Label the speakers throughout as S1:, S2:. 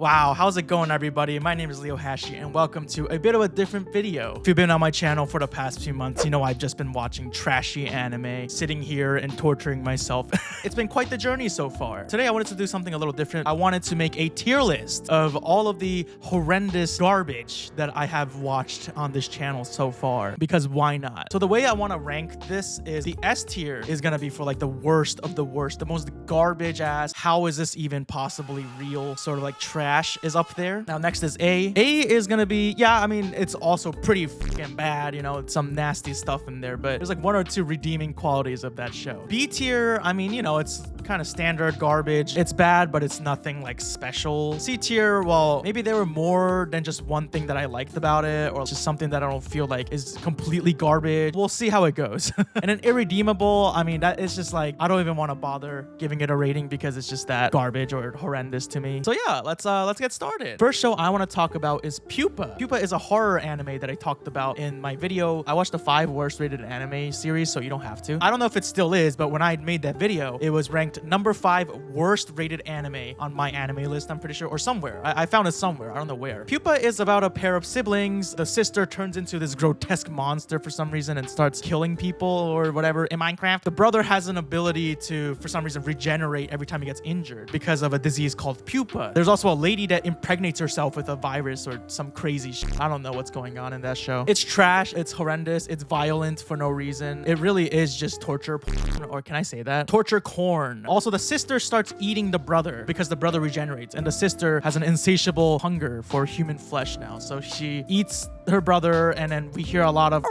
S1: Wow, how's it going, everybody? My name is Leo Hashi, and welcome to a bit of a different video. If you've been on my channel for the past few months, you know I've just been watching trashy anime, sitting here and torturing myself. It's been quite the journey so far. Today, I wanted to do something a little different. I wanted to make a tier list of all of the horrendous garbage that I have watched on this channel so far, because why not? So the way I want to rank this is the S tier is going to be for like the worst of the worst, the most garbage ass. How is this even possibly real? Sort of like trash is up there. Now next is A. A is gonna be, yeah, I mean, it's also pretty freaking bad, you know, some nasty stuff in there, but there's like one or two redeeming qualities of that show. B tier, I mean, you know, it's kind of standard garbage. It's bad, but it's nothing like special. C tier, well, maybe there were more than just one thing that I liked about it, or just something that I don't feel like is completely garbage. We'll see how it goes. And then irredeemable, I mean, that is just like, I don't even want to bother giving it a rating because it's just that garbage or horrendous to me. So yeah, let's get started. First show I want to talk about is Pupa. Pupa is a horror anime that I talked about in my video. I watched the 5 worst rated anime series, so you don't have to. I don't know if it still is, but when I made that video, it was ranked number 5 worst rated anime on my anime list, I'm pretty sure, or somewhere. I found it somewhere. I don't know where. Pupa is about a pair of siblings. The sister turns into this grotesque monster for some reason and starts killing people or whatever in Minecraft. The brother has an ability to, for some reason, regenerate every time he gets injured because of a disease called Pupa. There's also a lady that impregnates herself with a virus or some crazy shit. I don't know what's going on in that show. It's trash. It's horrendous. It's violent for no reason. It really is just torture porn, or can I say that? Torture corn. Also, the sister starts eating the brother because the brother regenerates, and the sister has an insatiable hunger for human flesh now. So she eats her brother, and then we hear a lot of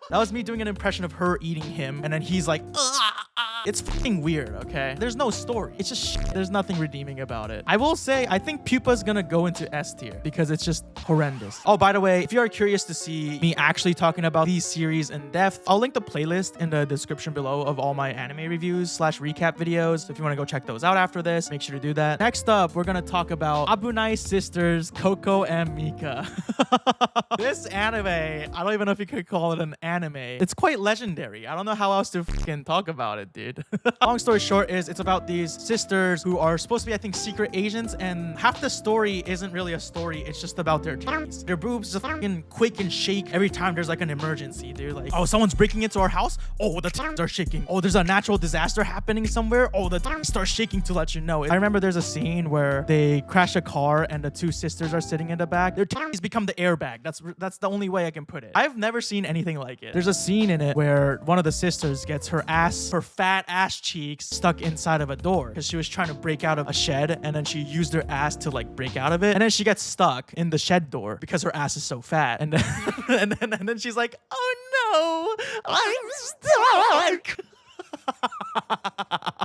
S1: that was me doing an impression of her eating him, and then he's like, it's fucking weird, okay? There's no story. It's just shit. There's nothing redeeming about it. I will say, I think Pupa's gonna go into S tier because it's just horrendous. Oh, by the way, if you are curious to see me actually talking about these series in depth, I'll link the playlist in the description below of all my anime reviews / recap videos. So if you want to go check those out after this, make sure to do that. Next up, we're gonna talk about Abunai sisters, Coco and Mika. This anime, I don't even know if you could call it an anime. It's quite legendary. I don't know how else to fucking talk about it, dude. Long story short is it's about these sisters who are supposed to be, I think, secret agents, and half the story isn't really a story. It's just about their titties. Their boobs just fucking quake and shake every time there's like an emergency, dude. Like, oh, someone's breaking into our house. Oh, the titties are shaking. Oh, there's a natural disaster happening somewhere. Oh, the titties start shaking to let you know. I remember there's a scene where they crash a car and the two sisters are sitting in the back. Their titties become the airbag. That's the only way I can put it. I've never seen anything like it. There's a scene in it where one of the sisters gets her fat ass cheeks stuck inside of a door because she was trying to break out of a shed, and then she used her ass to like break out of it, and then she gets stuck in the shed door because her ass is so fat, and then and then she's like, oh no, I'm stuck.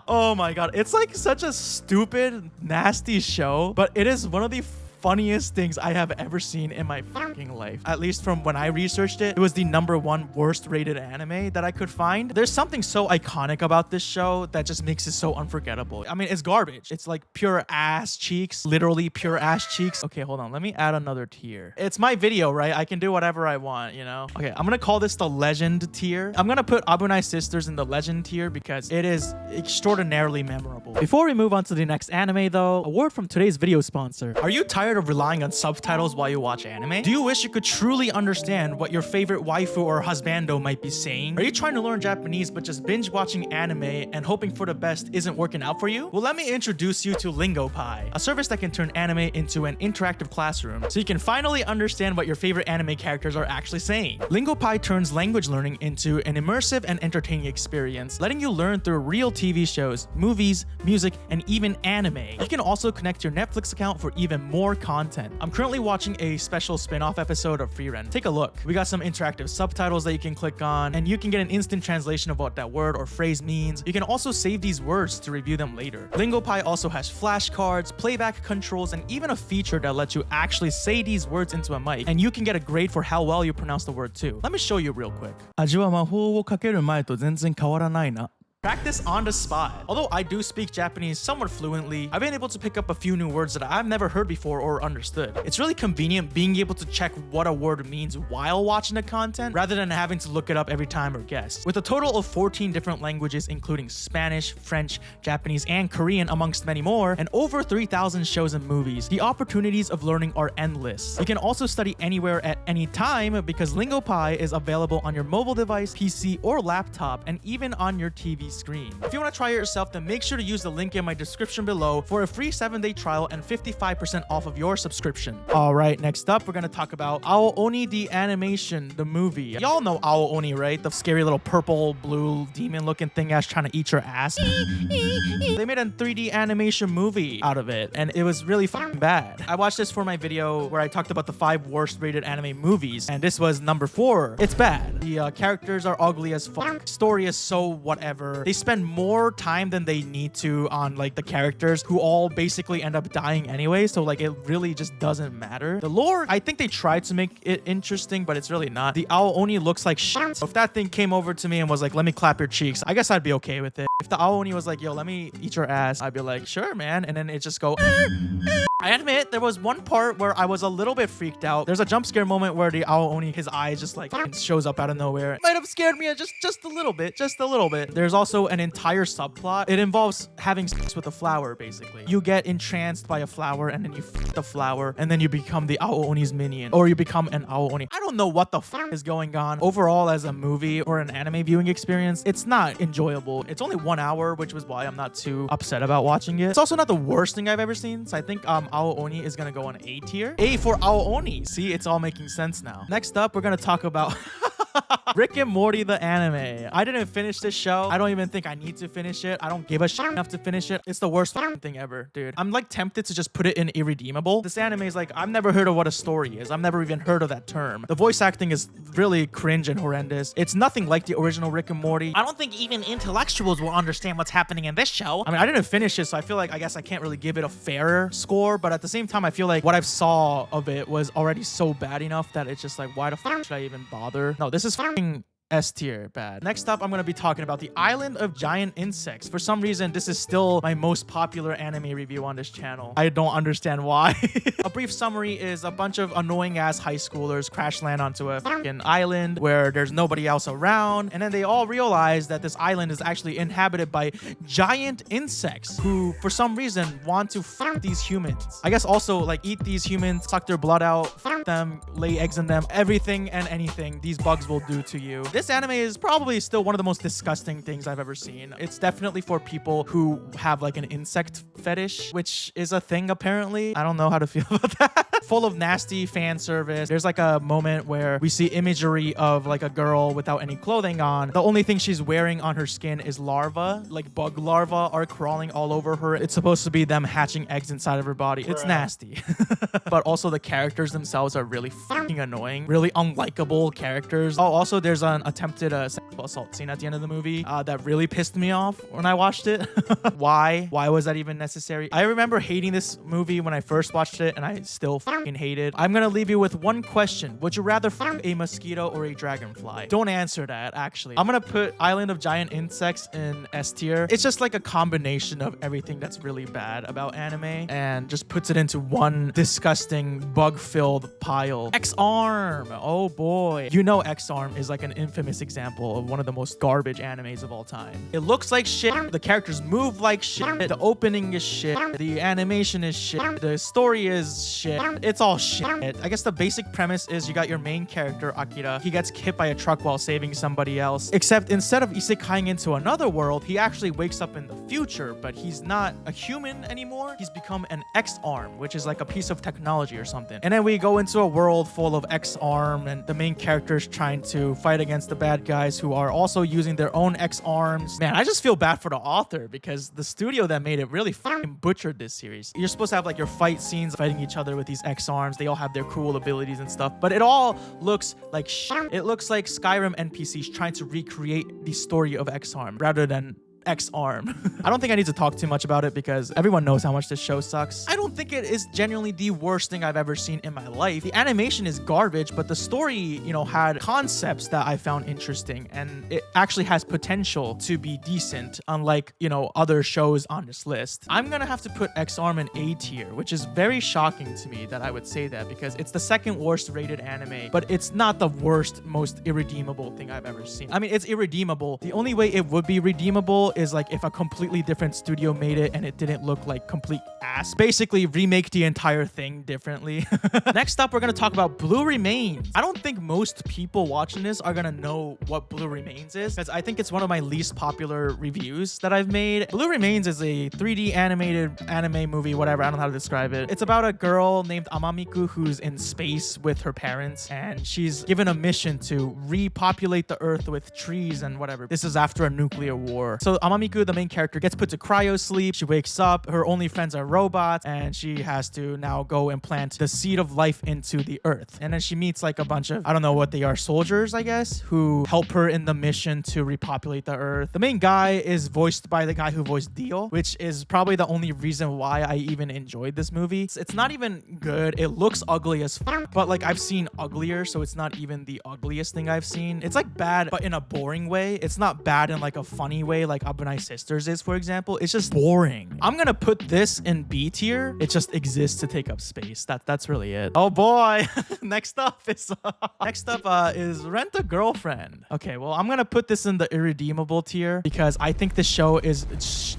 S1: Oh my god, it's like such a stupid, nasty show, but it is one of the funniest things I have ever seen in my fucking life. At least from when I researched it, it was the number 1 worst rated anime that I could find. There's something so iconic about this show that just makes it so unforgettable. I mean, it's garbage. It's like pure ass cheeks, literally pure ass cheeks. Okay, hold on. Let me add another tier. It's my video, right? I can do whatever I want, you know? Okay, I'm gonna call this the legend tier. I'm gonna put Abunai sisters in the legend tier because it is extraordinarily memorable. Before we move on to the next anime though, a word from today's video sponsor. Are you tired of relying on subtitles while you watch anime? Do you wish you could truly understand what your favorite waifu or husbando might be saying? Are you trying to learn Japanese but just binge watching anime and hoping for the best isn't working out for you? Well, let me introduce you to Bbgkay, a service that can turn anime into an interactive classroom so you can finally understand what your favorite anime characters are actually saying. Bbgkay turns language learning into an immersive and entertaining experience, letting you learn through real TV shows, movies, music, and even anime. You can also connect your Netflix account for even more content. I'm currently watching a special spin-off episode of Free Rent. Take a look. We got some interactive subtitles that you can click on, and you can get an instant translation of what that word or phrase means. You can also save these words to review them later. Bbgkay also has flashcards, playback controls, and even a feature that lets you actually say these words into a mic, and you can get a grade for how well you pronounce the word too. Let me show you real quick. 味は魔法をかける前と全然変わらないな. Practice on the spot. Although I do speak Japanese somewhat fluently, I've been able to pick up a few new words that I've never heard before or understood. It's really convenient being able to check what a word means while watching the content rather than having to look it up every time or guess. With a total of 14 different languages including Spanish, French, Japanese, and Korean amongst many more, and over 3,000 shows and movies, the opportunities of learning are endless. You can also study anywhere at any time because Bbgkay is available on your mobile device, PC, or laptop, and even on your TV screen. If you want to try it yourself, then make sure to use the link in my description below for a free 7-day trial and 55% off of your subscription. All right, next up, we're going to talk about Ao-Oni the animation, the movie. Y'all know Ao-Oni, right? The scary little purple, blue, demon-looking thing that's trying to eat your ass. They made a 3D animation movie out of it, and it was really fucking bad. I watched this for my video where I talked about the 5 worst rated anime movies, and this was number 4. It's bad. The characters are ugly as fuck. Story is so whatever. They spend more time than they need to on like the characters who all basically end up dying anyway, so like it really just doesn't matter. The lore, I think they tried to make it interesting, but it's really not. The Ao-Oni looks like shit. If that thing came over to me and was like, let me clap your cheeks, I guess I'd be okay with it. If the Ao-Oni was like, yo, let me eat your ass, I'd be like, sure, man. And then it just go I admit there was one part where I was a little bit freaked out. There's a jump scare moment where the Ao-Oni, his eyes just like shows up out of nowhere. It might have scared me just a little bit, just a little bit. There's also an entire subplot. It involves having sex with a flower, basically. You get entranced by a flower and then you f the flower and then you become the Ao-Oni's minion, or you become an Ao-Oni. I don't know what the f is going on. Overall, as a movie or an anime viewing experience, it's not enjoyable. It's only 1 hour, which was why I'm not too upset about watching it. It's also not the worst thing I've ever seen, so I think Ao-Oni is gonna go on A tier. A for Ao-Oni. See, it's all making sense now. Next up, we're gonna talk about Rick and Morty the anime. I didn't finish this show. I don't even think I need to finish it. I don't give a shit enough to finish it. It's the worst thing ever, dude. I'm like tempted to just put it in irredeemable. This anime is like, I've never heard of what a story is. I've never even heard of that term. The voice acting is really cringe and horrendous. It's nothing like the original Rick and Morty. I don't think even intellectuals will understand what's happening in this show. I mean, I didn't finish it, so I feel like I guess I can't really give it a fair score, but at the same time, I feel like what I've saw of it was already so bad enough that it's just like, why the fuck should I even bother? No, this is fucking S tier bad. Next up, I'm going to be talking about the Island of Giant Insects. For some reason, this is still my most popular anime review on this channel. I don't understand why. A brief summary is a bunch of annoying ass high schoolers crash land onto a fucking island where there's nobody else around, and then they all realize that this island is actually inhabited by giant insects who for some reason want to fuck these humans. I guess also like eat these humans, suck their blood out, fuck them, lay eggs in them, everything and anything these bugs will do to you. This anime is probably still one of the most disgusting things I've ever seen. It's definitely for people who have like an insect fetish, which is a thing apparently. I don't know how to feel about that. Full of nasty fan service. There's like a moment where we see imagery of like a girl without any clothing on. The only thing she's wearing on her skin is larvae, like bug larvae are crawling all over her. It's supposed to be them hatching eggs inside of her body. It's nasty. But also the characters themselves are really fucking annoying, really unlikable characters. Oh, also there's an attempted sexual assault scene at the end of the movie that really pissed me off when I watched it. Why was that even necessary? I remember hating this movie when I first watched it, and I still fucking hate it. I'm gonna leave you with one question. Would you rather fuck a mosquito or a dragonfly? Don't answer that, actually. I'm gonna put Island of Giant Insects in S tier. It's just like a combination of everything that's really bad about anime and just puts it into one disgusting bug-filled pile. X-Arm! Oh boy. You know X-Arm is like an infamous example of one of the most garbage animes of all time. It looks like shit. The characters move like shit. The opening is shit. The animation is shit. The story is shit. It's all shit. I guess the basic premise is you got your main character, Akira. He gets hit by a truck while saving somebody else. Except instead of isekaiing into another world, he actually wakes up in the future, but he's not a human anymore. He's become an X-Arm, which is like a piece of technology or something. And then we go into a world full of X-Arm, and the main character's trying to fight against the bad guys who are also using their own X-Arms. Man, I just feel bad for the author because the studio that made it really fucking butchered this series. You're supposed to have like your fight scenes fighting each other with these X-Arms. They all have their cool abilities and stuff, but it all looks like shit. It looks like Skyrim NPCs trying to recreate the story of X-Arm rather than X arm. I don't think I need to talk too much about it because everyone knows how much this show sucks. I don't think it is genuinely the worst thing I've ever seen in my life. The animation is garbage, but the story, you know, had concepts that I found interesting, and it actually has potential to be decent, unlike, you know, other shows on this list. I'm gonna have to put X arm in A tier, which is very shocking to me that I would say that, because it's the second worst rated anime, but it's not the worst, most irredeemable thing I've ever seen. I mean, it's irredeemable. The only way it would be redeemable is like if a completely different studio made it and it didn't look like complete ass. Basically, remake the entire thing differently. Next up, we're gonna talk about Blue Remains. I don't think most people watching this are gonna know what Blue Remains is, because I think it's one of my least popular reviews that I've made. Blue Remains is a 3D animated anime movie, whatever, I don't know how to describe it. It's about a girl named Amamiku who's in space with her parents, and she's given a mission to repopulate the earth with trees and whatever. This is after a nuclear war. So Amamiku, the main character, gets put to cryo sleep. She wakes up, her only friends are robots, and she has to now go and plant the seed of life into the earth. And then she meets like a bunch of, I don't know what they are, soldiers, I guess, who help her in the mission to repopulate the earth. The main guy is voiced by the guy who voiced Dio, which is probably the only reason why I even enjoyed this movie. It's not even good. It looks ugly as fuck, but like I've seen uglier, so it's not even the ugliest thing I've seen. It's like bad, but in a boring way. It's not bad in like a funny way like Abunai Sisters is, for example. It's just boring. I'm gonna put this in B tier. It just exists to take up space. That's really it. Oh boy. Next up is Rent a Girlfriend. Okay, well, I'm gonna put this in the irredeemable tier because I think this show is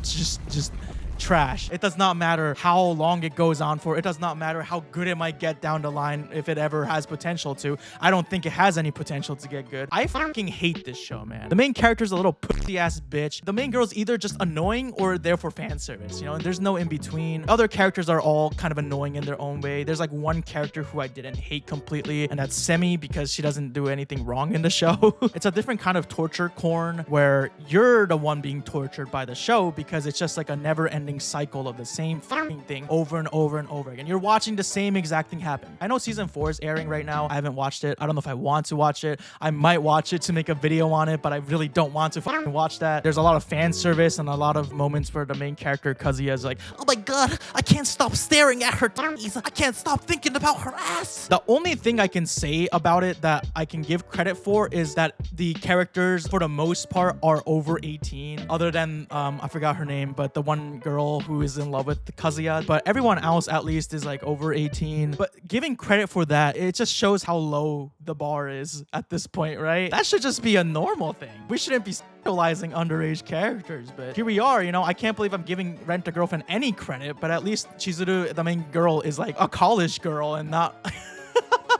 S1: just trash. It does not matter how long it goes on for. It does not matter how good it might get down the line, if it ever has potential to. I don't think it has any potential to get good. I fucking hate this show, man. The main character's a little pussy ass bitch. The main girl's either just annoying or there for fan service, you know, and there's no in between. Other characters are all kind of annoying in their own way. There's like one character who I didn't hate completely, and that's Semi, because she doesn't do anything wrong in the show. It's a different kind of torture corn where you're the one being tortured by the show because it's just like a never-ending cycle of the same fucking thing over and over and over again. You're watching the same exact thing happen. I know season 4 is airing right now. I haven't watched it. I don't know if I want to watch it. I might watch it to make a video on it, but I really don't want to fucking watch that. There's a lot of fan service and a lot of moments where the main character Kazuya is like, oh my god, I can't stop staring at her titties. I can't stop thinking about her ass. The only thing I can say about it that I can give credit for is that the characters, for the most part, are over 18. Other than, I forgot her name, but the one girl who is in love with the Kazuya, but everyone else at least is like over 18. But giving credit for that, it just shows how low the bar is at this point, right? That should just be a normal thing. We shouldn't be sexualizing underage characters, but here we are, you know. I can't believe I'm giving Rent a Girlfriend any credit, but at least Chizuru, the main girl, is like a college girl and not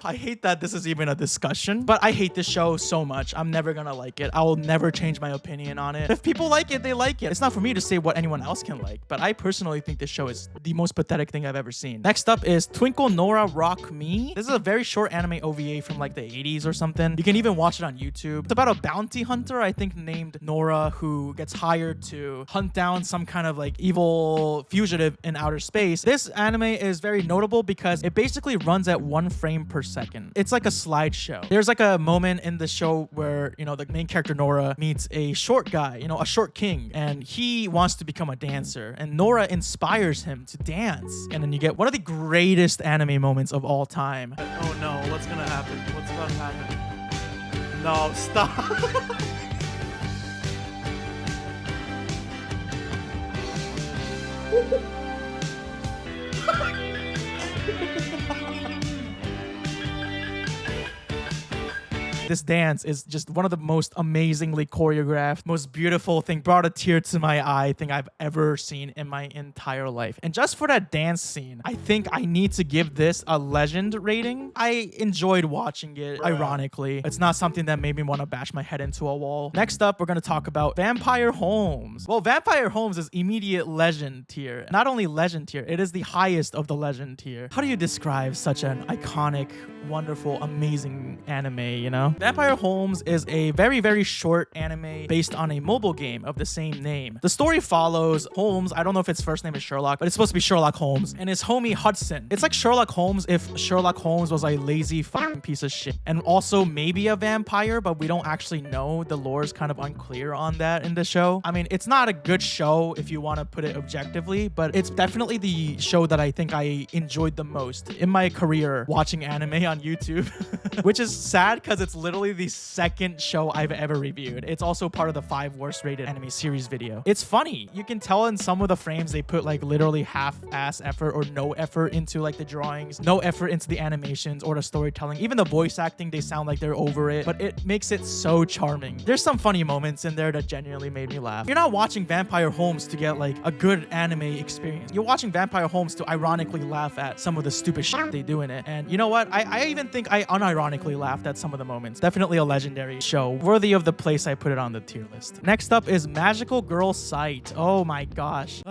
S1: I hate that this is even a discussion, but I hate this show so much. I'm never gonna like it. I will never change my opinion on it. If people like it, they like it. It's not for me to say what anyone else can like, but I personally think this show is the most pathetic thing I've ever seen. Next up is Twinkle Nora Rock Me. This is a very short anime OVA from like the 80s or something. You can even watch it on YouTube. It's about a bounty hunter, I think, named Nora, who gets hired to hunt down some kind of like evil fugitive in outer space. This anime is very notable because it basically runs at 1 frame per second. It's like a slideshow. There's like a moment in the show where, you know, the main character Nora meets a short guy, you know, a short king, and he wants to become a dancer, and Nora inspires him to dance. And then you get one of the greatest anime moments of all time. Oh no, what's gonna happen? What's about to happen? No, stop. This dance is just one of the most amazingly choreographed, most beautiful thing, brought a tear to my eye thing I've ever seen in my entire life. And just for that dance scene, I think I need to give this a legend rating. I enjoyed watching it, ironically. It's not something that made me want to bash my head into a wall. Next up, we're going to talk about Vampire Homes. Well, Vampire Homes is immediate legend tier. Not only legend tier, it is the highest of the legend tier. How do you describe such an iconic, wonderful, amazing anime, you know? Vampire Holmes is a very, very short anime based on a mobile game of the same name. The story follows Holmes, I don't know if his first name is Sherlock, but it's supposed to be Sherlock Holmes, and his homie Hudson. It's like Sherlock Holmes if Sherlock Holmes was a lazy fucking piece of shit. And also maybe a vampire, but we don't actually know. The lore is kind of unclear on that in the show. I mean, it's not a good show if you want to put it objectively, but it's definitely the show that I think I enjoyed the most in my career watching anime on YouTube, which is sad because it's literally the second show I've ever reviewed. It's also part of the 5 worst rated anime series video. It's funny. You can tell in some of the frames they put like literally half-ass effort or no effort into like the drawings, no effort into the animations or the storytelling. Even the voice acting, they sound like they're over it, but it makes it so charming. There's some funny moments in there that genuinely made me laugh. You're not watching Vampire Holmes to get like a good anime experience. You're watching Vampire Holmes to ironically laugh at some of the stupid shit they do in it. And you know what? I even think I unironically laughed at some of the moments. Definitely a legendary show, worthy of the place I put it on the tier list. Next up is Magical Girl Sight. Oh my gosh.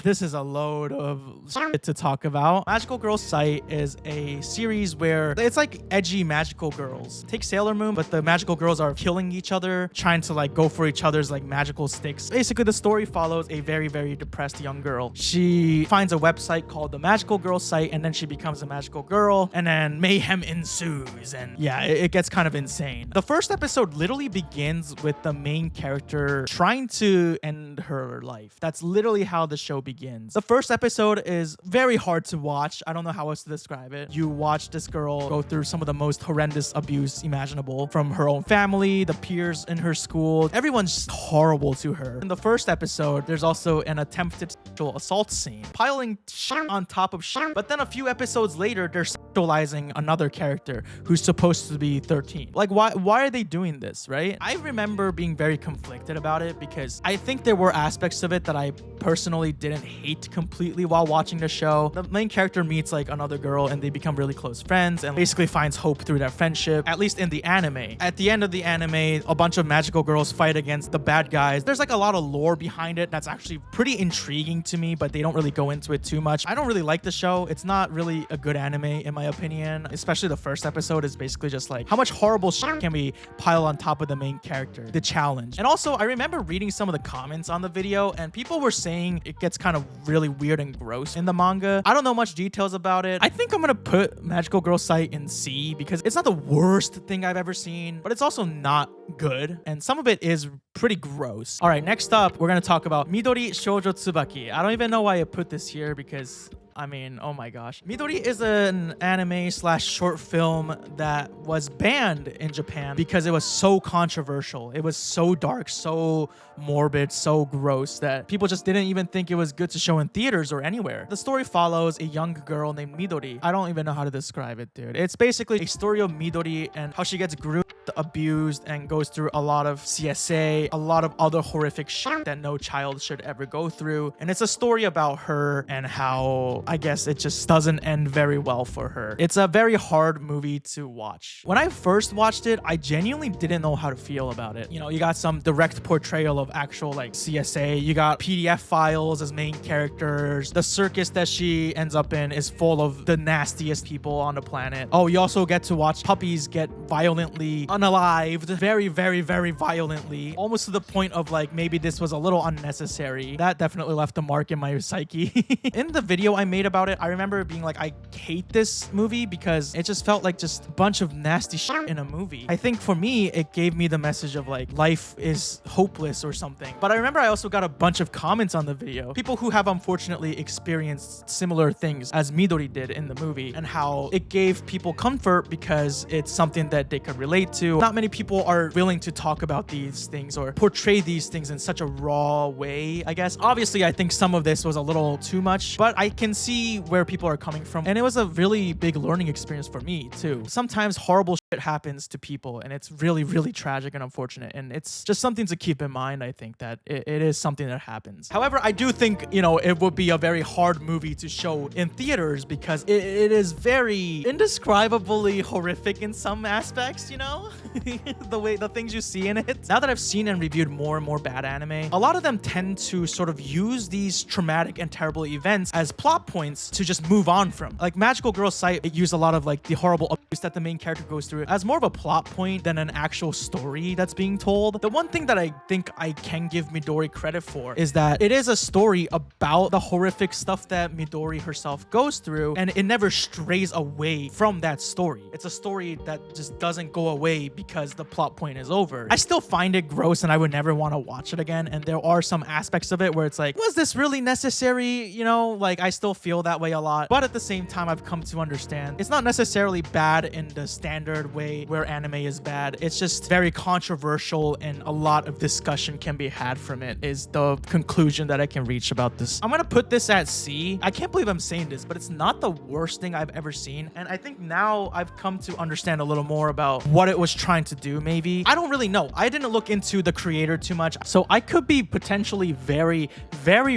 S1: This is a load of shit to talk about. Magical Girl Sight is a series where it's like edgy magical girls. Take Sailor Moon, but the magical girls are killing each other, trying to like go for each other's like magical sticks. Basically, the story follows a very, very depressed young girl. She finds a website called the Magical Girl Site, and then she becomes a magical girl, and then mayhem ensues, and yeah, it gets kind of insane. The first episode literally begins with the main character trying to end her life. That's literally how the show begins. The first episode is very hard to watch. I don't know how else to describe it. You watch this girl go through some of the most horrendous abuse imaginable from her own family, the peers in her school. Everyone's just horrible to her. In the first episode, there's also an attempted sexual assault scene, piling shit on top of shit. But then a few episodes later, they're sexualizing another character who's supposed to be 13. Like, why are they doing this, right? I remember being very conflicted about it because I think there were aspects of it that I personally didn't hate completely while watching the show. The main character meets like another girl and they become really close friends and basically finds hope through that friendship, at least in the anime. At the end of the anime, a bunch of magical girls fight against the bad guys. There's like a lot of lore behind it that's actually pretty intriguing to me, but they don't really go into it too much. I don't really like the show. It's not really a good anime in my opinion, especially the first episode is basically just like, how much horrible shit can we pile on top of the main character? The challenge. And also, I remember reading some of the comments on the video and people were saying it gets kind of really weird and gross in the manga. I don't know much details about it. I think I'm gonna put Magical Girl Sight in C because it's not the worst thing I've ever seen, but it's also not good. And some of it is pretty gross. All right, next up, we're gonna talk about Midori Shoujo Tsubaki. I don't even know why I put this here because I mean, oh my gosh. Midori is an anime slash short film that was banned in Japan because it was so controversial. It was so dark, so morbid, so gross that people just didn't even think it was good to show in theaters or anywhere. The story follows a young girl named Midori. I don't even know how to describe it, dude. It's basically a story of Midori and how she gets groomed, abused, and goes through a lot of CSA, a lot of other horrific shit that no child should ever go through. And it's a story about her and how I guess it just doesn't end very well for her. It's a very hard movie to watch. When I first watched it, I genuinely didn't know how to feel about it. You know, you got some direct portrayal of actual like CSA. You got PDF files as main characters. The circus that she ends up in is full of the nastiest people on the planet. Oh, you also get to watch puppies get violently unalived. Very, very, very violently. Almost to the point of like, maybe this was a little unnecessary. That definitely left a mark in my psyche. In the video I made about it, I remember being like, I hate this movie because it just felt like just a bunch of nasty shit in a movie. I think for me, it gave me the message of like, life is hopeless or something. But I remember I also got a bunch of comments on the video. People who have unfortunately experienced similar things as Midori did in the movie and how it gave people comfort because it's something that they could relate to. Not many people are willing to talk about these things or portray these things in such a raw way, I guess. Obviously, I think some of this was a little too much, but I can see where people are coming from. And it was a really big learning experience for me too. Sometimes horrible shit happens to people and it's really, really tragic and unfortunate. And it's just something to keep in mind. I think that it is something that happens. However, I do think, you know, it would be a very hard movie to show in theaters because it is very indescribably horrific in some aspects, you know, the things you see in it. Now that I've seen and reviewed more and more bad anime, a lot of them tend to sort of use these traumatic and terrible events as plot points to just move on from. Like Magical Girl Sight, it used a lot of like the horrible abuse that the main character goes through through as more of a plot point than an actual story that's being told. The one thing that I think I can give Midori credit for is that it is a story about the horrific stuff that Midori herself goes through, and it never strays away from that story. It's a story that just doesn't go away because the plot point is over. I still find it gross and I would never want to watch it again, and there are some aspects of it where it's like, was this really necessary? You know, like I still feel that way a lot, but at the same time I've come to understand it's not necessarily bad in the standard way where anime is bad. It's just very controversial and a lot of discussion can be had from it, is the conclusion that I can reach about this. I'm gonna put this at C. I can't believe I'm saying this, but it's not the worst thing I've ever seen, and I think now I've come to understand a little more about what it was trying to do. Maybe I don't really know. I didn't look into the creator too much, so I could be potentially very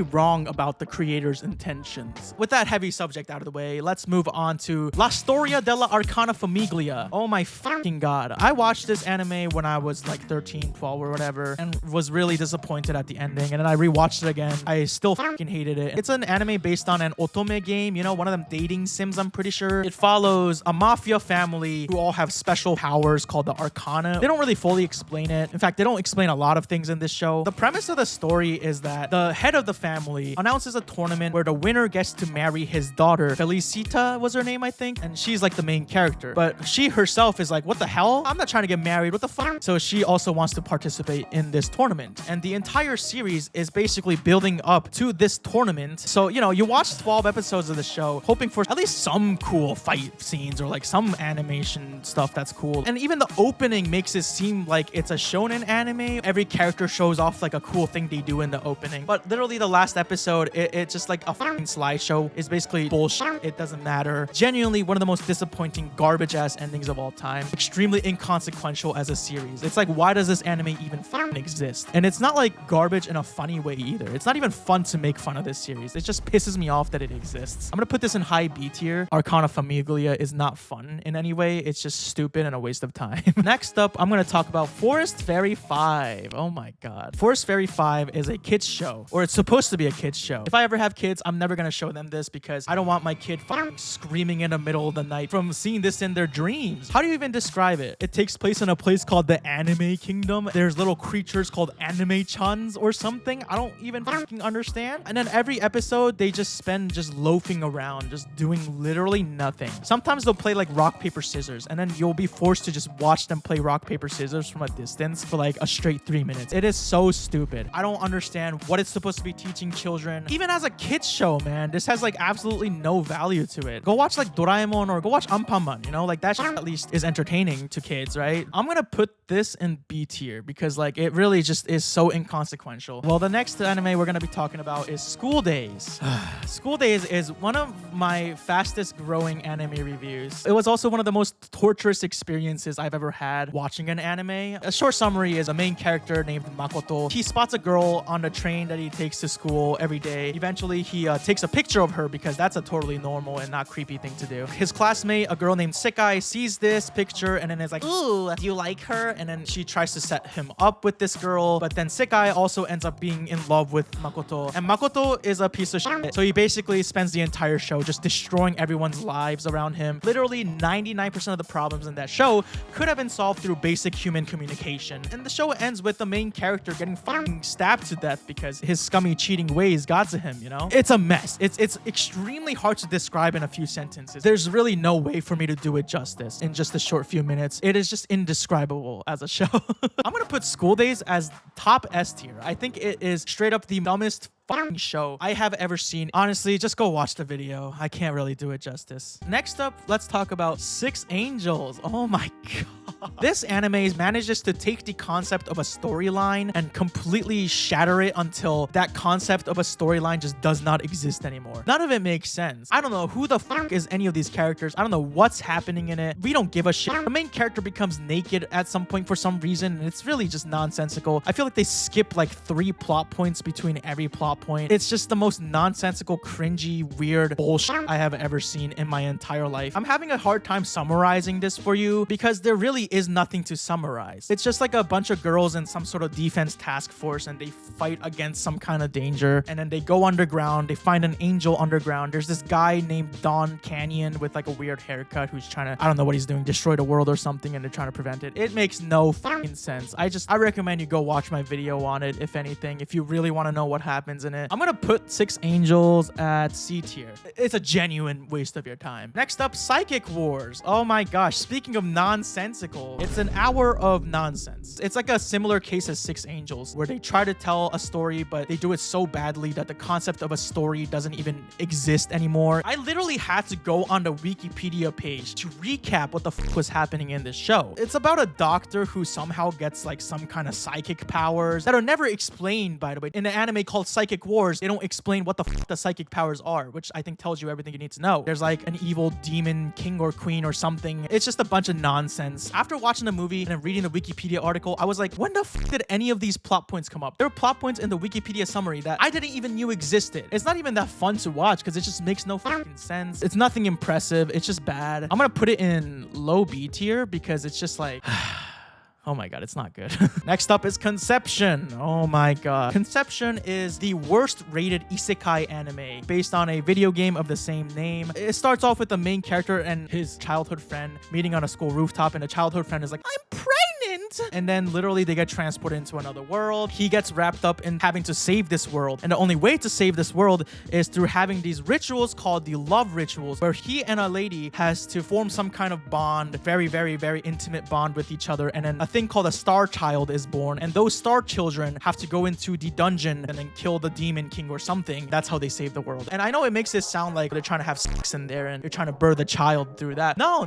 S1: wrong about the creator's intentions. With that heavy subject out of the way, let's move on to La Storia della Arcana Famiglia. Oh my fucking god. I watched this anime when I was like 13, 12 or whatever, and was really disappointed at the ending, and then I rewatched it again. I still fucking hated it. It's an anime based on an otome game, you know, one of them dating sims, I'm pretty sure. It follows a mafia family who all have special powers called the Arcana. They don't really fully explain it. In fact, they don't explain a lot of things in this show. The premise of the story is that the head of the family announces a tournament where the winner gets to marry his daughter. Felicita was her name, I think, and she's like the main character. But she herself is like, what the hell? I'm not trying to get married. What the fuck? So she also wants to participate in this tournament. And the entire series is basically building up to this tournament. So, you know, you watch 12 episodes of the show hoping for at least some cool fight scenes or like some animation stuff that's cool. And even the opening makes it seem like it's a shonen anime. Every character shows off like a cool thing they do in the opening. But literally the last episode, it's just like a fucking slideshow. It's basically bullshit. It doesn't matter. Genuinely one of the most disappointing garbage ass endings of all time. Extremely inconsequential as a series. It's like, why does this anime even fucking exist? And it's not like garbage in a funny way either. It's not even fun to make fun of this series. It just pisses me off that it exists. I'm gonna put this in high B tier. Arcana Famiglia is not fun in any way. It's just stupid and a waste of time. Next up, I'm gonna talk about Forest Fairy 5. Oh my god. Forest Fairy 5 is a kids show, or it's supposed to be a kids show. If I ever have kids, I'm never gonna show them this because I don't want my kid fucking screaming in the middle of the night from seeing this in their dreams. How do you even describe it? It takes place in a place called the Anime Kingdom. There's little creatures called anime-chans or something. I don't even fucking understand. And then every episode, they just spend just loafing around, just doing literally nothing. Sometimes they'll play like rock, paper, scissors, and then you'll be forced to just watch them play rock, paper, scissors from a distance for like a straight 3 minutes. It is so stupid. I don't understand what it's supposed to be teaching children. Even as a kid's show, man, this has like absolutely no value to it. Go watch like Doraemon or go watch Anpanman, you know? Like that shit at least is entertaining to kids, right? I'm gonna put this in B tier because like it really just is so inconsequential. Well, the next anime we're gonna be talking about is School Days. School Days is one of my fastest growing anime reviews. It was also one of the most torturous experiences I've ever had watching an anime. A short summary is a main character named Makoto. He spots a girl on the train that he takes to school every day. Eventually, he takes a picture of her because that's a totally normal and not creepy thing to do. His classmate, a girl named Sekai, sees this picture and then is like, ooh, do you like her? And then she tries to set him up with this girl, but then Sekai also ends up being in love with Makoto. And Makoto is a piece of shit. So he basically spends the entire show just destroying everyone's lives around him. Literally 99% of the problems in that show could have been solved through basic human communication. And the show ends with the main character getting fucking stabbed to death because his scummy cheating ways got to him, you know? It's a mess. It's extremely hard to describe in a few sentences. There's really no way for me to do it justice in just a short few minutes. It is just indescribable as a show. I'm gonna put School Days as top S tier. I think it is straight up the dumbest fucking show I have ever seen. Honestly, just go watch the video. I can't really do it justice. Next up, let's talk about Six Angels. Oh my god. This anime manages to take the concept of a storyline and completely shatter it until that concept of a storyline just does not exist anymore. None of it makes sense. I don't know who the fuck is any of these characters. I don't know what's happening in it. We don't give a shit. The main character becomes naked at some point for some reason, and it's really just nonsensical. I feel like they skip like 3 plot points between every plot plot point. It's just the most nonsensical, cringy, weird bullshit I have ever seen in my entire life. I'm having a hard time summarizing this for you because there really is nothing to summarize. It's just like a bunch of girls in some sort of defense task force and they fight against some kind of danger, and then they go underground. They find an angel underground. There's this guy named Don Canyon with like a weird haircut who's trying to, I don't know what he's doing, destroy the world or something, and they're trying to prevent it. It makes no fucking sense. I recommend you go watch my video on it, if anything, if you really want to know what happens in it. I'm gonna put 6 Angels at C tier. It's a genuine waste of your time. Next up, Psychic Wars. Oh my gosh, speaking of nonsensical, it's an hour of nonsense. It's like a similar case as 6 Angels, where they try to tell a story, but they do it so badly that the concept of a story doesn't even exist anymore. I literally had to go on the Wikipedia page to recap what the fuck was happening in this show. It's about a doctor who somehow gets like some kind of psychic powers that are never explained, by the way. In an anime called Psychic Wars, they don't explain what the fuck the psychic powers are, which I think tells you everything you need to know. There's like an evil demon king or queen or something. It's just a bunch of nonsense. After watching the movie and then reading the Wikipedia article, I was like, when the fuck did any of these plot points come up? There were plot points in the Wikipedia summary that I didn't even knew existed. It's not even that fun to watch because it just makes no fucking sense. It's nothing impressive. It's just bad. I'm gonna put it in low B tier because it's just like... Oh my god, it's not good. Next up is Conception. Oh my god. Conception is the worst rated isekai anime based on a video game of the same name. It starts off with the main character and his childhood friend meeting on a school rooftop, and the childhood friend is like, I'm pregnant! And then literally they get transported into another world. He gets wrapped up in having to save this world. And the only way to save this world is through having these rituals called the love rituals, where he and a lady has to form some kind of bond, very, very, very intimate bond with each other. And then a thing called a star child is born. And those star children have to go into the dungeon and then kill the demon king or something. That's how they save the world. And I know it makes this sound like they're trying to have sex in there and they're trying to birth a child through that. No.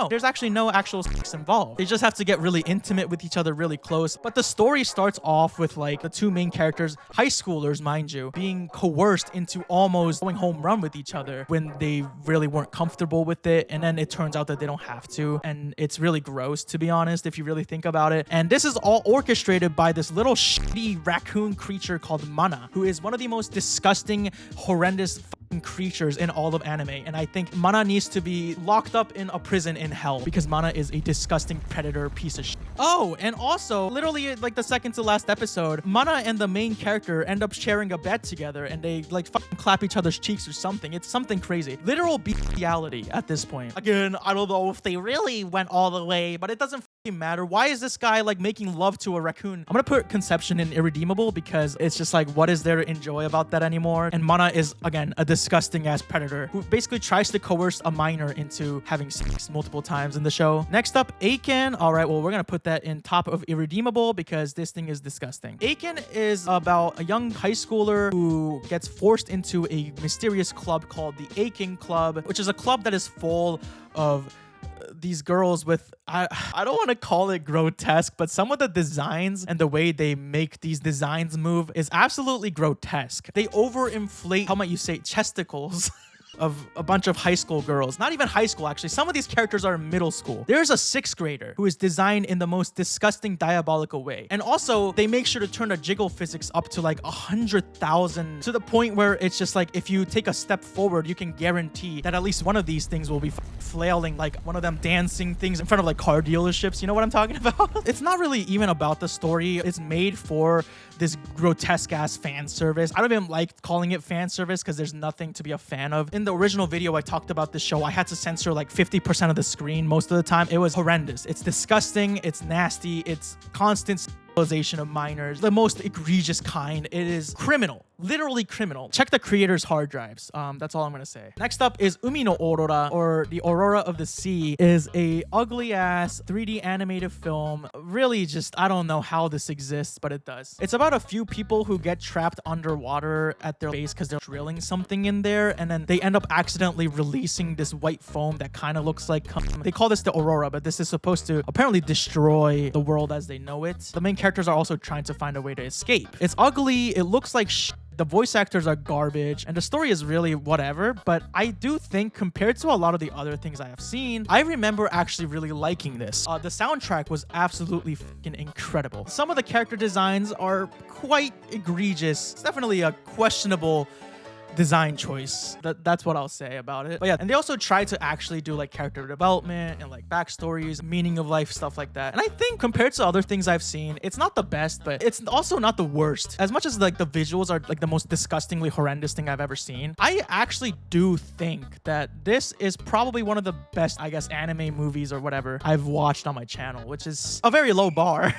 S1: There's actually no actual sex involved. They just have to get really intimate with each other, really close. But the story starts off with like the two main characters, high schoolers, mind you, being coerced into almost going home run with each other when they really weren't comfortable with it. And then it turns out that they don't have to. And it's really gross, to be honest, if you really think about it. And this is all orchestrated by this little shitty raccoon creature called Mana, who is one of the most disgusting, horrendous creatures in all of anime. And I think Mana needs to be locked up in a prison in hell because Mana is a disgusting predator piece of shit. Oh, and also literally like the second to last episode, Mana and the main character end up sharing a bed together and they like fucking clap each other's cheeks or something. It's something crazy. Literal bestiality at this point. Again, I don't know if they really went all the way, but it doesn't matter. Why is this guy like making love to a raccoon? I'm gonna put Conception in irredeemable because it's just like, what is there to enjoy about that anymore? And Mana is, again, a disgusting ass predator who basically tries to coerce a minor into having sex multiple times in the show. Next up, Aiken. All right, well, we're gonna put that in top of irredeemable because this thing is disgusting. Aiken is about a young high schooler who gets forced into a mysterious club called the Aiken Club, which is a club that is full of these girls with, I don't want to call it grotesque, but some of the designs and the way they make these designs move is absolutely grotesque. They overinflate, how might you say, chesticles of a bunch of high school girls. Not even high school, actually. Some of these characters are in middle school. There's a 6th grader who is designed in the most disgusting, diabolical way. And also, they make sure to turn the jiggle physics up to like 100,000 to the point where it's just like, if you take a step forward, you can guarantee that at least one of these things will be flailing, like one of them dancing things in front of like car dealerships. You know what I'm talking about? It's not really even about the story. It's made for this grotesque ass fan service. I don't even like calling it fan service because there's nothing to be a fan of. In the original video I talked about this show, I had to censor like 50% of the screen most of the time. It was horrendous. It's disgusting. It's nasty. It's constant sexualization of minors, the most egregious kind. It is criminal. Literally criminal. Check the creator's hard drives. That's all I'm gonna say. Next up is Umi no Aurora, or the Aurora of the Sea, is a ugly ass 3D animated film. Really just, I don't know how this exists, but it does. It's about a few people who get trapped underwater at their base because they're drilling something in there, and then they end up accidentally releasing this white foam that kind of looks like cum. They call this the Aurora, but this is supposed to apparently destroy the world as they know it. The main characters are also trying to find a way to escape. It's ugly. It looks like shit. The voice actors are garbage, and the story is really whatever, but I do think compared to a lot of the other things I have seen, I remember actually really liking this. The soundtrack was absolutely fucking incredible. Some of the character designs are quite egregious. It's definitely a questionable design choice. That's what I'll say about it. But yeah, and they also try to actually do like character development and like backstories, meaning of life, stuff like that. And I think compared to other things I've seen, it's not the best, but it's also not the worst. As much as like the visuals are like the most disgustingly horrendous thing I've ever seen, I actually do think that this is probably one of the best, I guess, anime movies or whatever I've watched on my channel, which is a very low bar.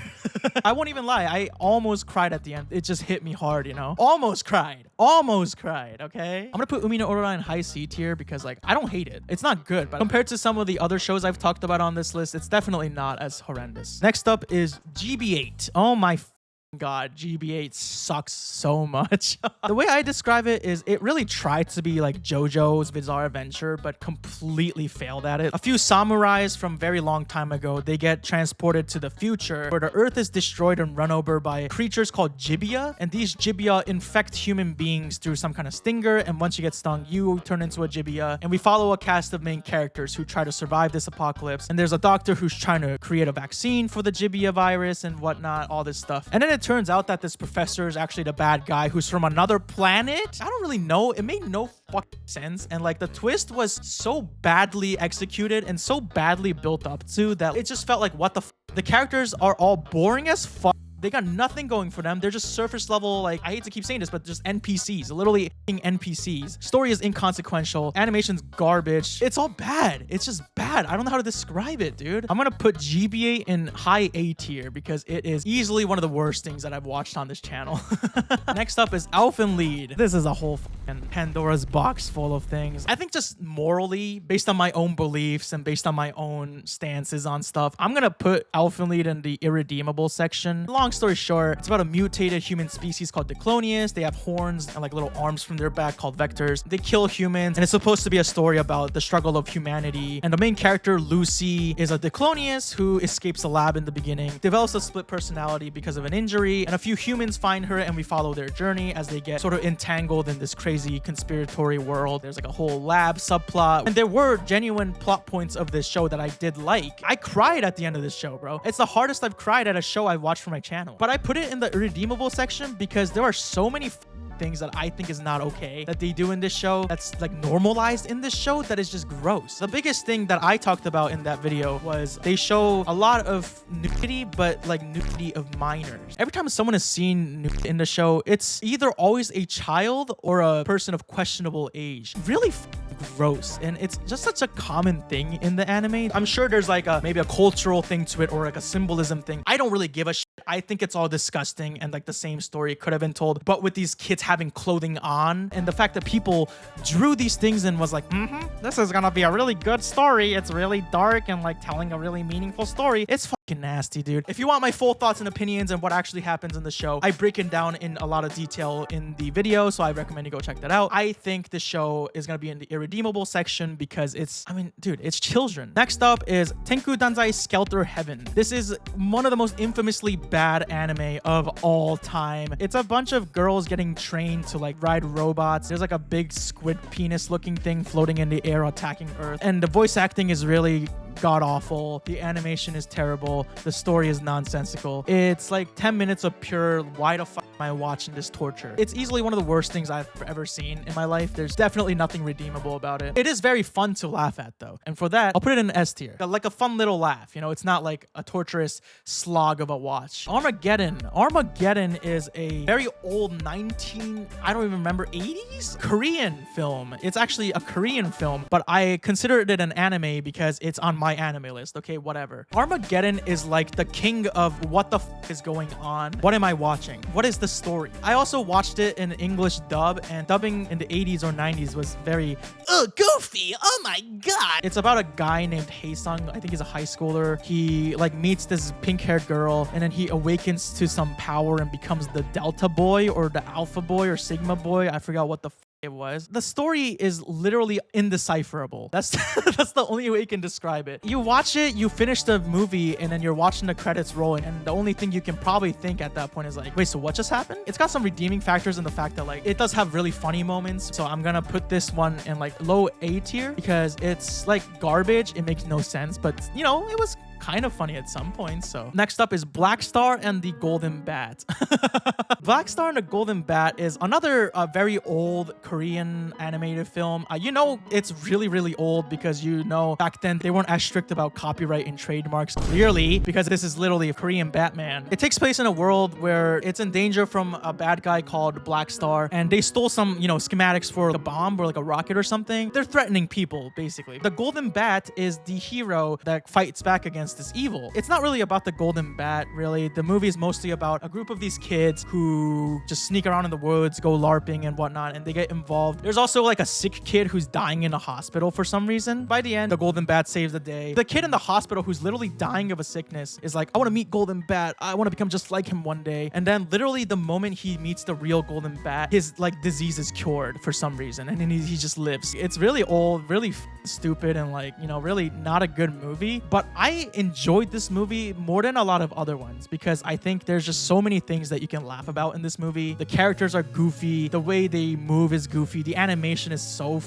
S1: I won't even lie, I almost cried at the end. It just hit me hard, you know? Almost cried, okay? I'm gonna put Umi no Aurora in high C tier because like I don't hate it. It's not good, but compared to some of the other shows I've talked about on this list, it's definitely not as horrendous. Next up is GB8. Oh my God, GB8 sucks so much. The way I describe it is it really tried to be like JoJo's Bizarre Adventure, but completely failed at it. A few samurais from very long time ago, they get transported to the future where the earth is destroyed and run over by creatures called Gibia, and these Gibia infect human beings through some kind of stinger, and once you get stung, you turn into a Gibia. And we follow a cast of main characters who try to survive this apocalypse, and there's a doctor who's trying to create a vaccine for the Gibia virus and whatnot, all this stuff. And then it turns out that this professor is actually the bad guy who's from another planet. I don't really know. It made no fucking sense. And like the twist was so badly executed and so badly built up to that it just felt like, what the f? The characters are all boring as fuck. They got nothing going for them. They're just surface level, like, I hate to keep saying this, but just NPCs, literally NPCs. Story is inconsequential. Animation's garbage. It's all bad. It's just bad. I don't know how to describe it, dude. I'm gonna put GBA in high A tier because it is easily one of the worst things that I've watched on this channel. Next up is Elfen Lied. This is a whole fucking Pandora's box full of things. I think just morally, based on my own beliefs and based on my own stances on stuff, I'm gonna put Elfen Lied in the irredeemable section. Long story short, it's about a mutated human species called Diclonius. They have horns and like little arms from their back called vectors. They kill humans, and it's supposed to be a story about the struggle of humanity. And the main character, Lucy, is a Diclonius who escapes a lab in the beginning, develops a split personality because of an injury, and a few humans find her, and we follow their journey as they get sort of entangled in this crazy conspiratory world. There's like a whole lab subplot, and there were genuine plot points of this show that I did like. I cried at the end of this show, bro. It's the hardest I've cried at a show I've watched for my channel. But I put it in the irredeemable section because there are so many things that I think is not okay that they do in this show that's like normalized in this show that is just gross. The biggest thing that I talked about in that video was they show a lot of nudity, but like nudity of minors. Every time someone is seen nude in the show, it's either always a child or a person of questionable age. Really gross, and it's just such a common thing in the anime. I'm sure there's like maybe a cultural thing to it or like a symbolism thing. I don't really give a shit. I think it's all disgusting, and like the same story could have been told, but with these kids having clothing on, and the fact that people drew these things and was like, this is gonna be a really good story. It's really dark and like telling a really meaningful story. It's fucking nasty, dude. If you want my full thoughts and opinions and what actually happens in the show, I break it down in a lot of detail in the video, so I recommend you go check that out. I think the show is gonna be in the irredeemable section because it's, I mean, dude, it's children. Next up is Tenku Danzai Skelter Heaven. This is one of the most infamously bad anime of all time. It's a bunch of girls getting trained to like ride robots. There's like a big squid penis looking thing floating in the air attacking Earth, and the voice acting is really god awful. The animation is terrible. The story is nonsensical. It's like 10 minutes of pure, why the fuck am I watching this torture? It's easily one of the worst things I've ever seen in my life. There's definitely nothing redeemable about it. It is very fun to laugh at though, and for that I'll put it in S tier. Like a fun little laugh, you know. It's not like a torturous slog of a watch. Armageddon is a very old I don't even remember, 80s Korean film. It's actually a Korean film, but I considered it an anime because it's on my anime list. Okay, whatever. Armageddon is like the king of what the f is going on. What am I watching? What is the story? I also watched it in English dub, and dubbing in the 80s or 90s was very goofy. Oh my god. It's about a guy named Haesung. I think he's a high schooler. He like meets this pink-haired girl, and then he awakens to some power and becomes the Delta Boy or the Alpha Boy or Sigma Boy. I forgot what the it was. The story is literally indecipherable. That's that's the only way you can describe it. You watch it, you finish the movie, and then you're watching the credits rolling, and the only thing you can probably think at that point is like, wait, so what just happened? It's got some redeeming factors in the fact that like it does have really funny moments. So I'm gonna put this one in like low A tier because it's like garbage. It makes no sense, but you know, it was kind of funny at some point. So next up is Black Star and the Golden Bat. Black Star and the Golden Bat is another very old Korean animated film. You know, it's really, really old because you know back then they weren't as strict about copyright and trademarks, clearly, because this is literally a Korean Batman. It takes place in a world where it's in danger from a bad guy called Black Star, and they stole some, you know, schematics for a bomb or like a rocket or something. They're threatening people, basically. The Golden Bat is the hero that fights back against this evil. It's not really about the Golden Bat, really. The movie is mostly about a group of these kids who just sneak around in the woods, go LARPing and whatnot, and they get involved. There's also like a sick kid who's dying in a hospital for some reason. By the end, the Golden Bat saves the day. The kid in the hospital who's literally dying of a sickness is like, I want to meet Golden Bat. I want to become just like him one day. And then literally the moment he meets the real Golden Bat, his like disease is cured for some reason, and then he just lives. It's really old, really stupid, and like, you know, really not a good movie. But I enjoyed this movie more than a lot of other ones because I think there's just so many things that you can laugh about in this movie. The characters are goofy. The way they move is goofy. The animation is so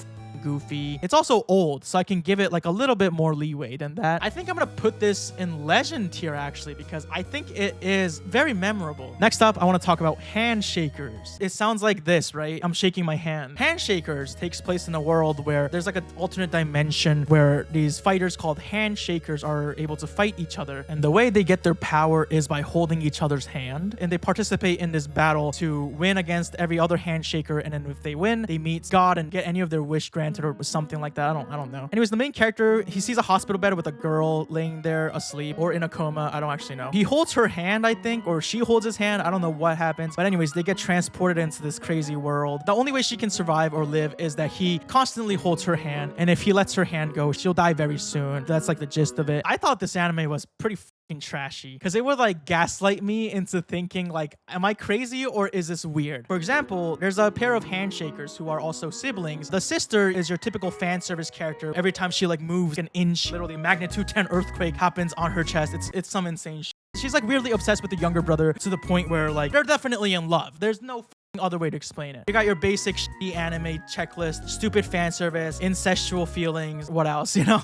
S1: goofy. It's also old, so I can give it like a little bit more leeway than that. I think I'm gonna put this in legend tier actually because I think it is very memorable. Next up, I want to talk about Handshakers. It sounds like this, right? I'm shaking my hand. Handshakers takes place in a world where there's like an alternate dimension where these fighters called Handshakers are able to fight each other, and the way they get their power is by holding each other's hand, and they participate in this battle to win against every other Handshaker, and then if they win, they meet God and get any of their wish granted or something like that. I don't know. Anyways, the main character, he sees a hospital bed with a girl laying there asleep or in a coma. I don't actually know. He holds her hand, I think, or she holds his hand. I don't know what happens. But anyways, they get transported into this crazy world. The only way she can survive or live is that he constantly holds her hand. And if he lets her hand go, she'll die very soon. That's like the gist of it. I thought this anime was pretty trashy because it would like gaslight me into thinking like, am I crazy or is this weird? For example, there's a pair of Handshakers who are also siblings. The sister is your typical fan service character. Every time she like moves an inch, literally magnitude 10 earthquake happens on her chest. It's some insane shit. She's like weirdly obsessed with the younger brother to the point where like they're definitely in love. There's no other way to explain it. You got your basic shitty anime checklist, stupid fan service, incestual feelings, what else, you know?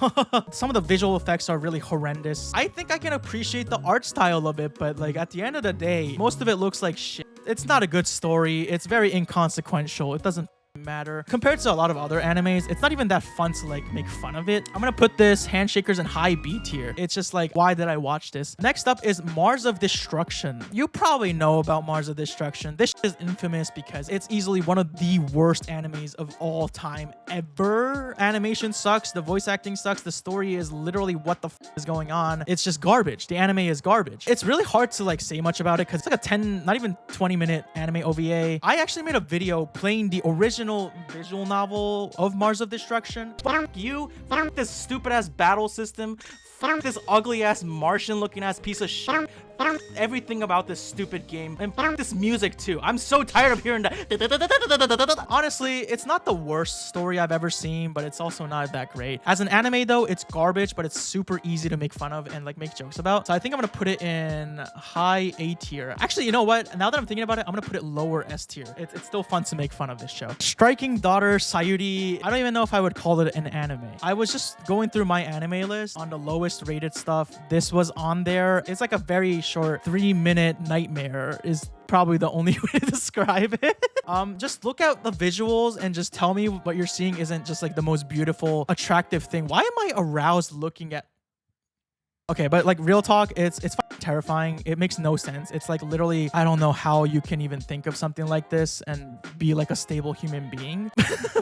S1: Some of the visual effects are really horrendous. I think I can appreciate the art style of it, but like at the end of the day, most of it looks like shit. It's not a good story. It's very inconsequential. It doesn't matter. Compared to a lot of other animes, it's not even that fun to like make fun of it. I'm gonna put this Handshakers in high B tier. It's just like, why did I watch this? Next up is Mars of Destruction. You probably know about Mars of Destruction. This is infamous because it's easily one of the worst animes of all time ever. Animation sucks, the voice acting sucks, the story is literally what the is going on. It's just garbage. The anime is garbage. It's really hard to like say much about it because it's like a 10, not even 20-minute anime OVA. I actually made a video playing the original visual novel of Mars of Destruction. Fuck you. Fuck this stupid ass battle system. Fuck this ugly ass Martian looking ass piece of shit. Everything about this stupid game, and this music too. I'm so tired of hearing that. Honestly, it's not the worst story I've ever seen, but it's also not that great. As an anime though, it's garbage, but it's super easy to make fun of and like make jokes about. So I think I'm gonna put it in high A tier. Actually, you know what? Now that I'm thinking about it, I'm gonna put it lower S tier. It's still fun to make fun of this show. Striking Daughter Sayuri. I don't even know if I would call it an anime. I was just going through my anime list on the lowest rated stuff. This was on there. It's like a very short 3-minute nightmare is probably the only way to describe it. Just look at the visuals and just tell me what you're seeing isn't just like the most beautiful, attractive thing. Why am I aroused looking at... Okay, but like real talk, it's fucking terrifying. It makes no sense. It's like literally, I don't know how you can even think of something like this and be like a stable human being.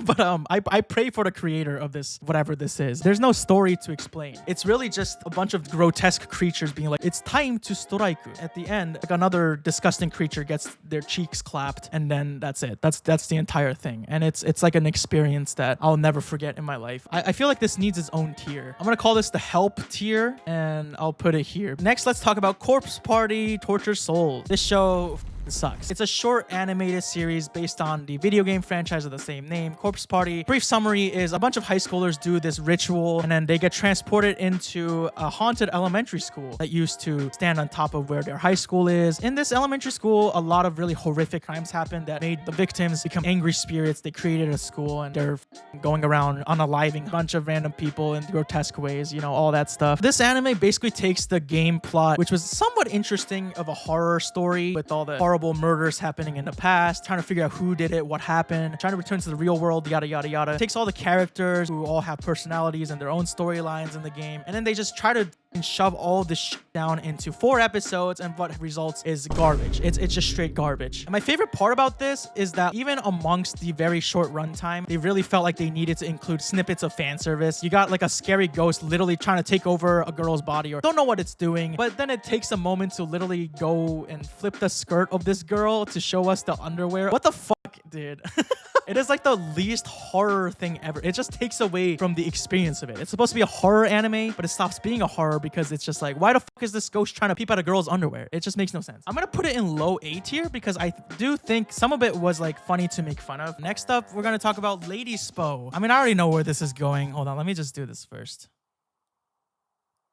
S1: But I pray for the creator of this, whatever this is. There's no story to explain. It's really just a bunch of grotesque creatures being like, it's time to strike. At the end, like another disgusting creature gets their cheeks clapped, and then that's it. That's the entire thing. And it's like an experience that I'll never forget in my life. I feel like this needs its own tier. I'm gonna call this the help tier, and I'll put it here. Next, let's talk about Corpse Party Torture Souls. This show sucks. It's a short animated series based on the video game franchise of the same name, Corpse Party. Brief summary is a bunch of high schoolers do this ritual and then they get transported into a haunted elementary school that used to stand on top of where their high school is. In this elementary school, a lot of really horrific crimes happened that made the victims become angry spirits. They created a school and they're going around unaliving a bunch of random people in grotesque ways, you know, all that stuff. This anime basically takes the game plot, which was somewhat interesting, of a horror story with all the horrible murders happening in the past, trying to figure out who did it, what happened, trying to return to the real world, yada yada yada. It takes all the characters who all have personalities and their own storylines in the game, and then they just try to shove all this shit down into 4 episodes, and what results is garbage. It's just straight garbage. And my favorite part about this is that even amongst the very short runtime, they really felt like they needed to include snippets of fan service. You got like a scary ghost literally trying to take over a girl's body, or don't know what it's doing, but then it takes a moment to literally go and flip the skirt of this girl to show us the underwear. What the fuck, dude? It is like the least horror thing ever. It just takes away from the experience of it. It's supposed to be a horror anime, but it stops being a horror because it's just like, why the fuck is this ghost trying to peep at a girl's underwear? It just makes no sense. I'm gonna put it in low A tier because I do think some of it was like funny to make fun of. Next up, we're gonna talk about Lady Spo. I mean, I already know where this is going. Hold on, let me just do this first.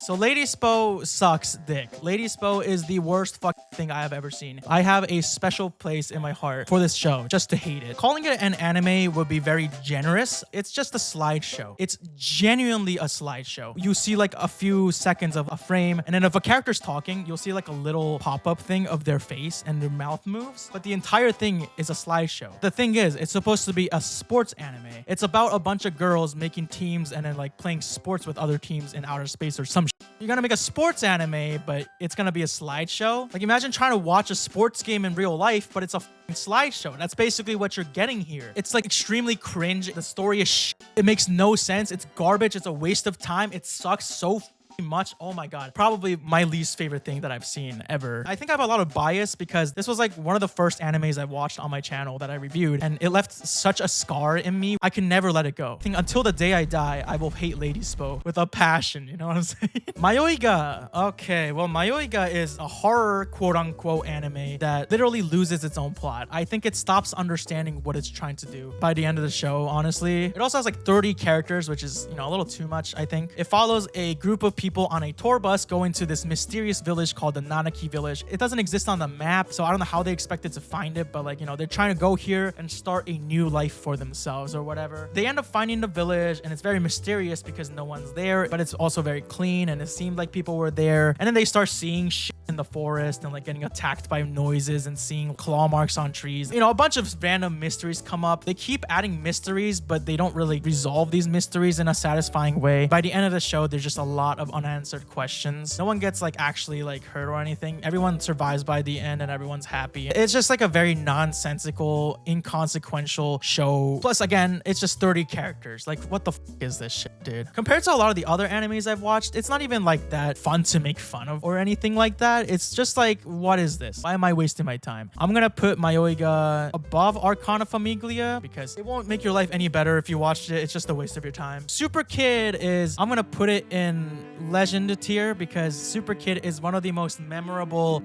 S1: So Lady Spo sucks dick. Lady Spo is the worst fucking thing I have ever seen. I have a special place in my heart for this show just to hate it. Calling it an anime would be very generous. It's just a slideshow. It's genuinely a slideshow. You see like a few seconds of a frame, and then if a character's talking, you'll see like a little pop-up thing of their face and their mouth moves. But the entire thing is a slideshow. The thing is, it's supposed to be a sports anime. It's about a bunch of girls making teams and then like playing sports with other teams in outer space or some shit. You're gonna make a sports anime, but it's gonna be a slideshow. Like, imagine trying to watch a sports game in real life, but it's a slideshow. That's basically what you're getting here. It's like extremely cringe. The story is shit. It makes no sense. It's garbage. It's a waste of time. It sucks so much. Oh my god, probably my least favorite thing that I've seen ever. I think I have a lot of bias because this was like one of the first animes I watched on my channel that I reviewed, and it left such a scar in me. I can never let it go. I think until the day I die, I will hate Lady Spo with a passion, you know what I'm saying? Mayoiga. Okay, well, Mayoiga is a horror quote-unquote anime that literally loses its own plot. I think it stops understanding what it's trying to do by the end of the show, honestly. It also has like 30 characters, which is, you know, a little too much, I think. It follows a group of people on a tour bus going to this mysterious village called the Nanaki village. It doesn't exist on the map, so I don't know how they expected to find it, but like, you know, they're trying to go here and start a new life for themselves or whatever. They end up finding the village, and it's very mysterious because no one's there, but it's also very clean, and it seemed like people were there. And then they start seeing shit in the forest and like getting attacked by noises and seeing claw marks on trees. You know, a bunch of random mysteries come up. They keep adding mysteries, but they don't really resolve these mysteries in a satisfying way. By the end of the show, there's just a lot of unanswered questions. No one gets like actually like hurt or anything. Everyone survives by the end and everyone's happy. It's just like a very nonsensical, inconsequential show. Plus, again, it's just 30 characters. Like, what the f is this shit, dude? Compared to a lot of the other animes I've watched, it's not even like that fun to make fun of or anything like that. It's just like, what is this? Why am I wasting my time? I'm gonna put Mayoiga above Arcana Famiglia because it won't make your life any better if you watched it. It's just a waste of your time. Super Kid is, I'm gonna put it in Legend tier because Super Kid is one of the most memorable,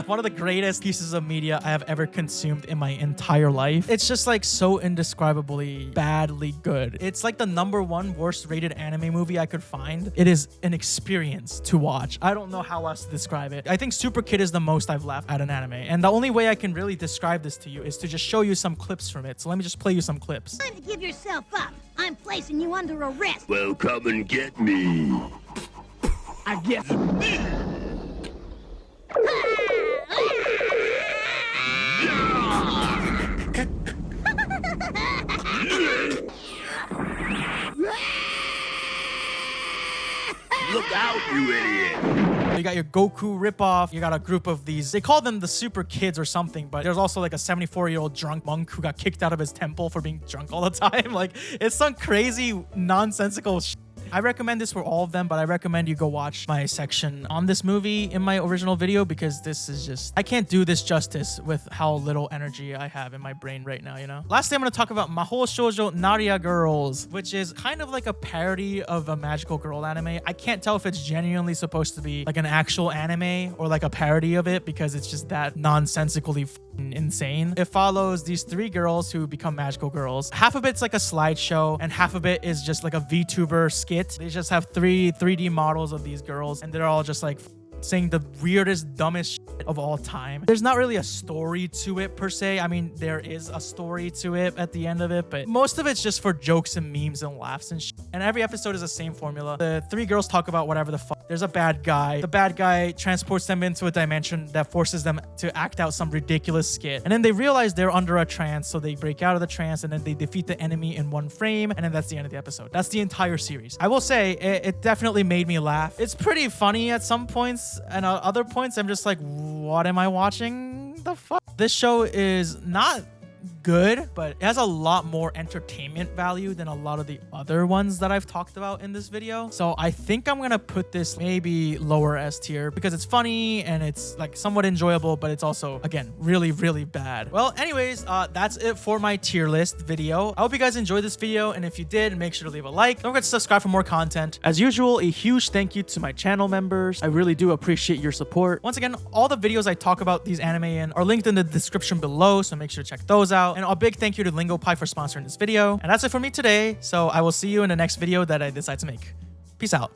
S1: one of the greatest pieces of media I have ever consumed in my entire life. It's just like so indescribably badly good. It's like the #1 worst rated anime movie I could find. It is an experience to watch. I don't know how else to describe it. I think Super Kid is the most I've laughed at an anime, and the only way I can really describe this to you is to just show you some clips from it. So let me just play you some clips.
S2: Time to give yourself up. I'm placing you under arrest.
S3: Well, come and get me.
S2: I guess.
S3: Look out, you idiot.
S1: You got your Goku ripoff. You got a group of these. They call them the Super Kids or something, but there's also like a 74-year-old drunk monk who got kicked out of his temple for being drunk all the time. Like, it's some crazy, nonsensical shit. I recommend this for all of them, but I recommend you go watch my section on this movie in my original video because this is just, I can't do this justice with how little energy I have in my brain right now, you know? Lastly, I'm going to talk about Mahou Shoujo Naria Girls, which is kind of like a parody of a magical girl anime. I can't tell if it's genuinely supposed to be like an actual anime or like a parody of it because it's just that nonsensically insane. It follows these 3 girls who become magical girls. Half of it's like a slideshow and half of it is just like a VTuber skit. They just have 3 3D models of these girls and they're all just like saying the weirdest, dumbest shit of all time. There's not really a story to it per se. I mean, there is a story to it at the end of it, but most of it's just for jokes and memes and laughs and shit. And every episode is the same formula. The 3 girls talk about whatever the fuck. There's a bad guy. The bad guy transports them into a dimension that forces them to act out some ridiculous skit. And then they realize they're under a trance, so they break out of the trance and then they defeat the enemy in one frame. And then that's the end of the episode. That's the entire series. I will say it definitely made me laugh. It's pretty funny at some points. And at other points, I'm just like, what am I watching? The fuck? This show is not good, but it has a lot more entertainment value than a lot of the other ones that I've talked about in this video. So I think I'm gonna put this maybe lower S tier because it's funny and it's like somewhat enjoyable, but it's also, again, really, really bad. Well, anyways, that's it for my tier list video. I hope you guys enjoyed this video, and if you did, make sure to leave a like. Don't forget to subscribe for more content. As usual, a huge thank you to my channel members. I really do appreciate your support. Once again, all the videos I talk about these anime in are linked in the description below, so make sure to check those out. And a big thank you to Bbgkay for sponsoring this video. And that's it for me today. So I will see you in the next video that I decide to make. Peace out.